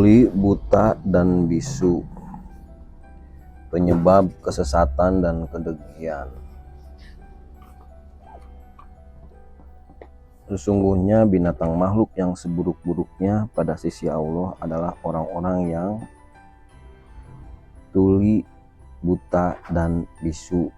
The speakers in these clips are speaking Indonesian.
tuli, buta, dan bisu, penyebab kesesatan dan kedengkian. Sesungguhnya binatang makhluk yang seburuk-buruknya pada sisi Allah adalah orang-orang yang tuli, buta, dan bisu.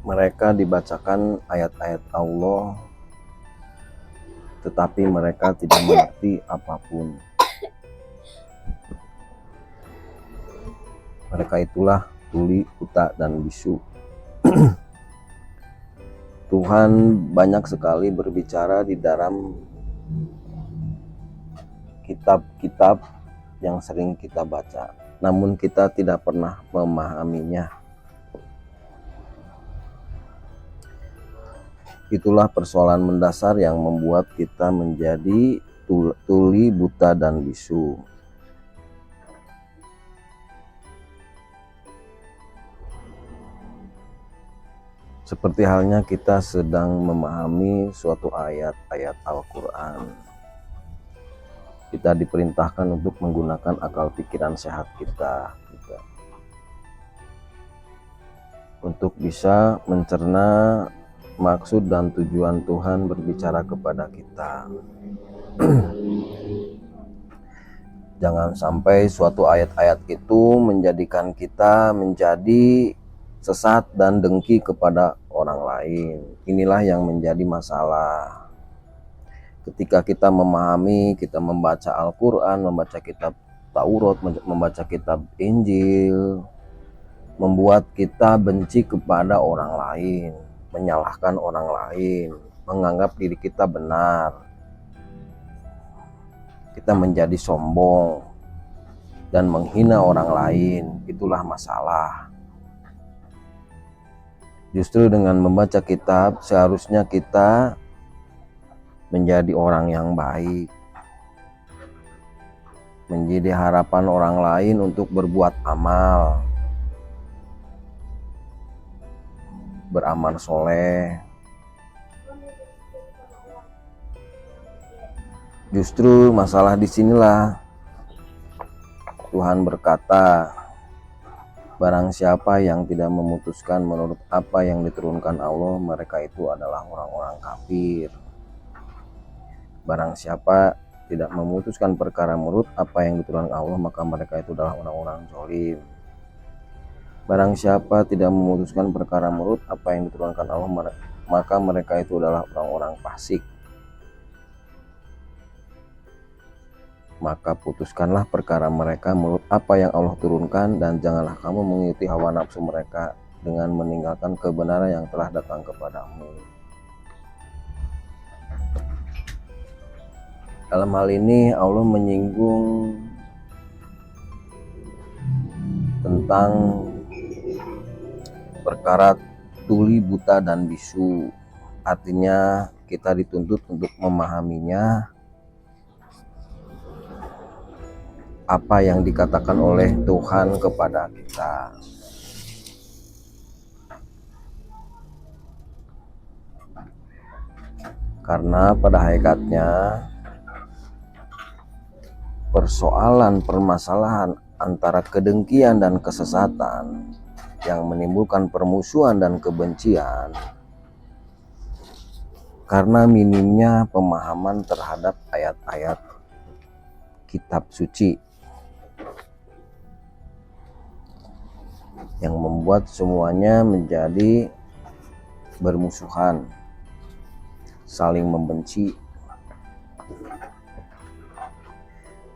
Mereka dibacakan ayat-ayat Allah, tetapi mereka tidak mengerti apapun. Mereka itulah tuli, buta, dan bisu. Tuhan banyak sekali berbicara di dalam kitab-kitab yang sering kita baca, namun kita tidak pernah memahaminya. Itulah persoalan mendasar yang membuat kita menjadi tuli, buta, dan bisu. Seperti halnya kita sedang memahami suatu ayat-ayat Al-Quran. Kita diperintahkan untuk menggunakan akal pikiran sehat kita untuk bisa mencerna maksud dan tujuan Tuhan berbicara kepada kita. Jangan sampai suatu ayat-ayat itu menjadikan kita menjadi sesat dan dengki kepada orang lain. Inilah yang menjadi masalah. Ketika kita memahami, kita membaca Al-Quran, membaca kitab Taurat, membaca kitab Injil, membuat kita benci kepada orang lain, menyalahkan orang lain, menganggap diri kita benar. Kita menjadi sombong dan menghina orang lain. Itulah masalah. Justru dengan membaca kitab, seharusnya kita menjadi orang yang baik, menjadi harapan orang lain untuk berbuat amal, beramal soleh. Justru masalah disinilah Tuhan berkata, barang siapa yang tidak memutuskan menurut apa yang diturunkan Allah, mereka itu adalah orang-orang kafir. Barang siapa tidak memutuskan perkara menurut apa yang diturunkan Allah, maka mereka itu adalah orang-orang zalim. Barang siapa tidak memutuskan perkara menurut apa yang diturunkan Allah, maka mereka itu adalah orang-orang fasik. Maka putuskanlah perkara mereka menurut apa yang Allah turunkan, dan janganlah kamu mengikuti hawa nafsu mereka dengan meninggalkan kebenaran yang telah datang kepadamu. Dalam hal ini Allah menyinggung tentang perkara tuli, buta, dan bisu. Artinya kita dituntut untuk memahaminya, apa yang dikatakan oleh Tuhan kepada kita. Karena pada hakikatnya permasalahan antara kedengkian dan kesesatan yang menimbulkan permusuhan dan kebencian karena minimnya pemahaman terhadap ayat-ayat kitab suci yang membuat semuanya menjadi bermusuhan, saling membenci.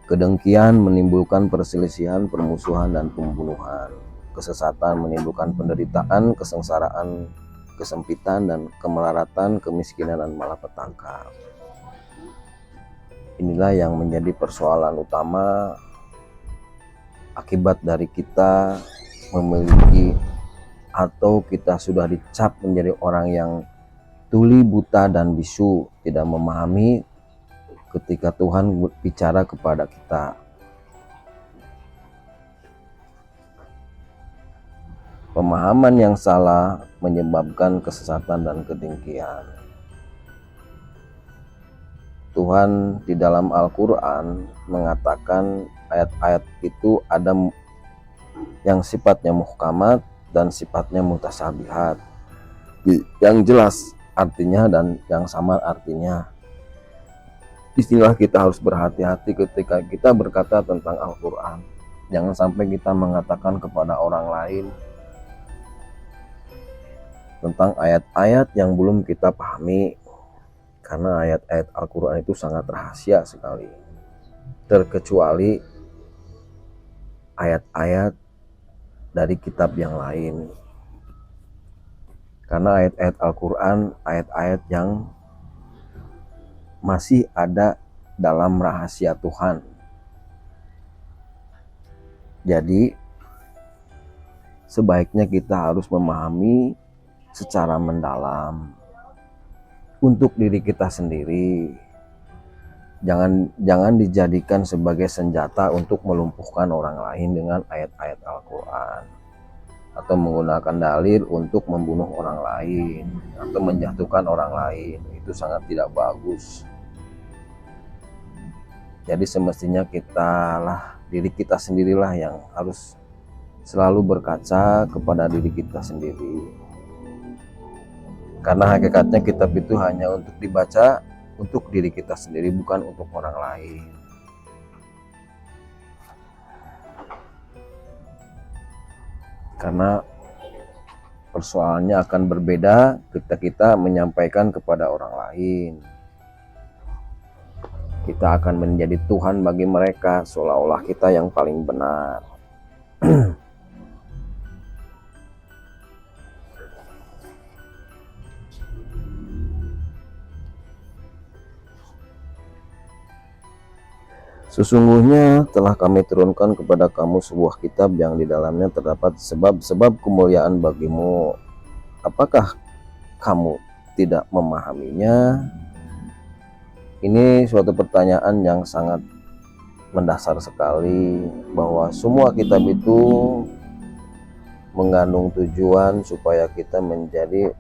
Kedengkian menimbulkan perselisihan, permusuhan, dan pembunuhan. Kesesatan menimbulkan penderitaan, kesengsaraan, kesempitan, dan kemelaratan, kemiskinan, dan malapetaka. Inilah yang menjadi persoalan utama akibat dari kita memiliki atau kita sudah dicap menjadi orang yang tuli, buta, dan bisu, tidak memahami ketika Tuhan bicara kepada kita. Pemahaman yang salah menyebabkan kesesatan dan kedengkian. Tuhan di dalam Al-Quran mengatakan ayat-ayat itu ada yang sifatnya muhkamat dan sifatnya mutasyabihat, yang jelas artinya dan yang samar artinya. Disinilah kita harus berhati-hati ketika kita berkata tentang Al-Quran. Jangan sampai kita mengatakan kepada orang lain tentang ayat-ayat yang belum kita pahami, karena ayat-ayat Al-Quran itu sangat rahasia sekali, terkecuali ayat-ayat dari kitab yang lain. Karena ayat-ayat Al-Quran, ayat-ayat yang masih ada dalam rahasia Tuhan. Jadi sebaiknya kita harus memahami secara mendalam untuk diri kita sendiri. Jangan dijadikan sebagai senjata untuk melumpuhkan orang lain dengan ayat-ayat Al-Quran, atau menggunakan dalil untuk membunuh orang lain atau menjatuhkan orang lain. Itu sangat tidak bagus. Jadi semestinya diri kita sendirilah yang harus selalu berkaca kepada diri kita sendiri. Karena hakikatnya kitab itu hanya untuk dibaca untuk diri kita sendiri, bukan untuk orang lain. Karena persoalannya akan berbeda ketika kita menyampaikan kepada orang lain. Kita akan menjadi Tuhan bagi mereka, seolah-olah kita yang paling benar. Sesungguhnya telah kami turunkan kepada kamu sebuah kitab yang di dalamnya terdapat sebab-sebab kemuliaan bagimu. Apakah kamu tidak memahaminya? Ini suatu pertanyaan yang sangat mendasar sekali, bahwa semua kitab itu mengandung tujuan supaya kita menjadi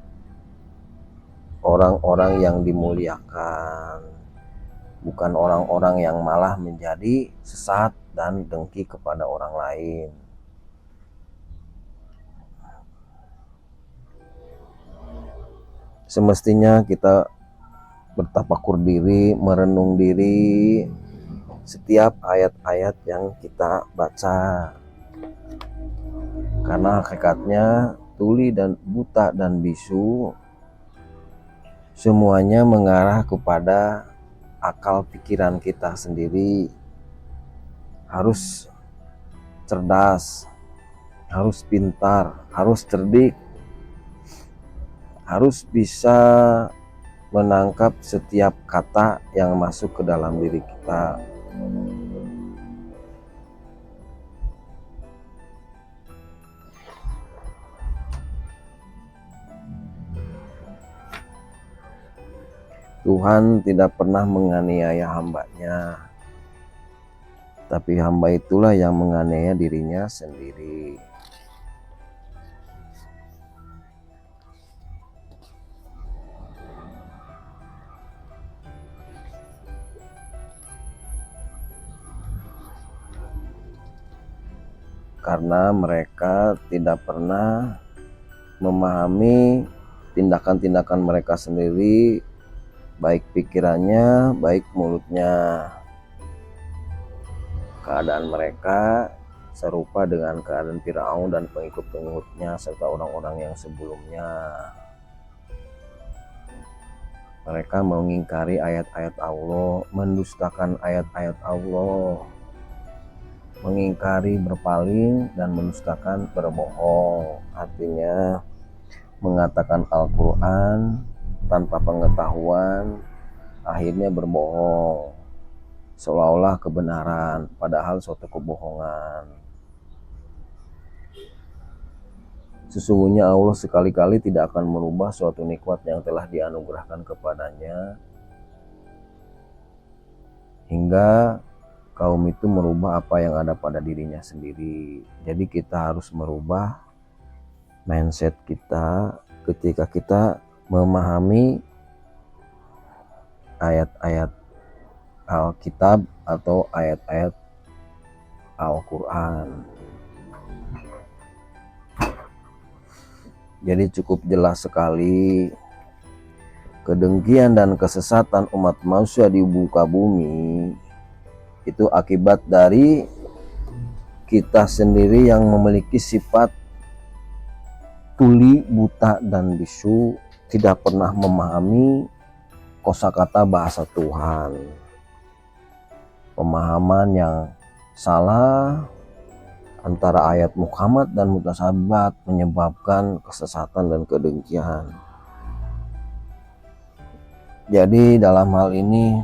orang-orang yang dimuliakan, bukan orang-orang yang malah menjadi sesat dan dengki kepada orang lain. Semestinya kita bertafakur diri, merenung diri setiap ayat-ayat yang kita baca. Karena hakikatnya tuli dan buta dan bisu semuanya mengarah kepada akal pikiran kita sendiri. Harus cerdas, harus pintar, harus cerdik, harus bisa menangkap setiap kata yang masuk ke dalam diri kita. Tuhan tidak pernah menganiaya hambanya, tapi hamba itulah yang menganiaya dirinya sendiri. Karena mereka tidak pernah memahami tindakan-tindakan mereka sendiri, baik pikirannya, baik mulutnya. Keadaan mereka serupa dengan keadaan Firaun dan pengikut-pengikutnya serta orang-orang yang sebelumnya. Mereka mengingkari ayat-ayat Allah, mendustakan ayat-ayat Allah, mengingkari, berpaling, dan mendustakan, berbohong. Artinya mengatakan Al-Quran tanpa pengetahuan, akhirnya berbohong seolah-olah kebenaran, padahal suatu kebohongan. Sesungguhnya Allah sekali-kali tidak akan merubah suatu nikmat yang telah dianugerahkan kepadanya hingga kaum itu merubah apa yang ada pada dirinya sendiri. Jadi kita harus merubah mindset kita ketika kita memahami ayat-ayat Alkitab atau ayat-ayat Al-Quran. Jadi cukup jelas sekali kedengkian dan kesesatan umat manusia di muka bumi itu akibat dari kita sendiri yang memiliki sifat tuli, buta, dan bisu, tidak pernah memahami kosakata bahasa Tuhan. Pemahaman yang salah antara ayat Muhammad dan mutasabihat menyebabkan kesesatan dan kedengkian. Jadi dalam hal ini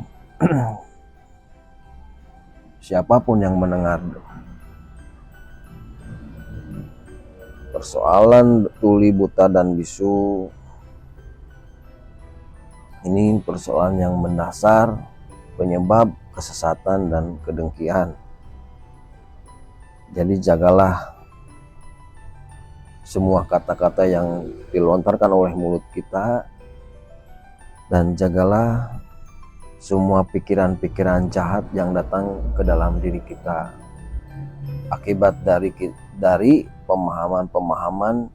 siapapun yang mendengar persoalan tuli, buta, dan bisu, ini persoalan yang mendasar penyebab kesesatan dan kedengkian. Jadi jagalah semua kata-kata yang dilontarkan oleh mulut kita, dan jagalah semua pikiran-pikiran jahat yang datang ke dalam diri kita akibat dari pemahaman-pemahaman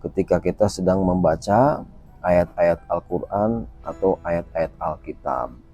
ketika kita sedang membaca ayat-ayat Al-Quran atau ayat-ayat Alkitab.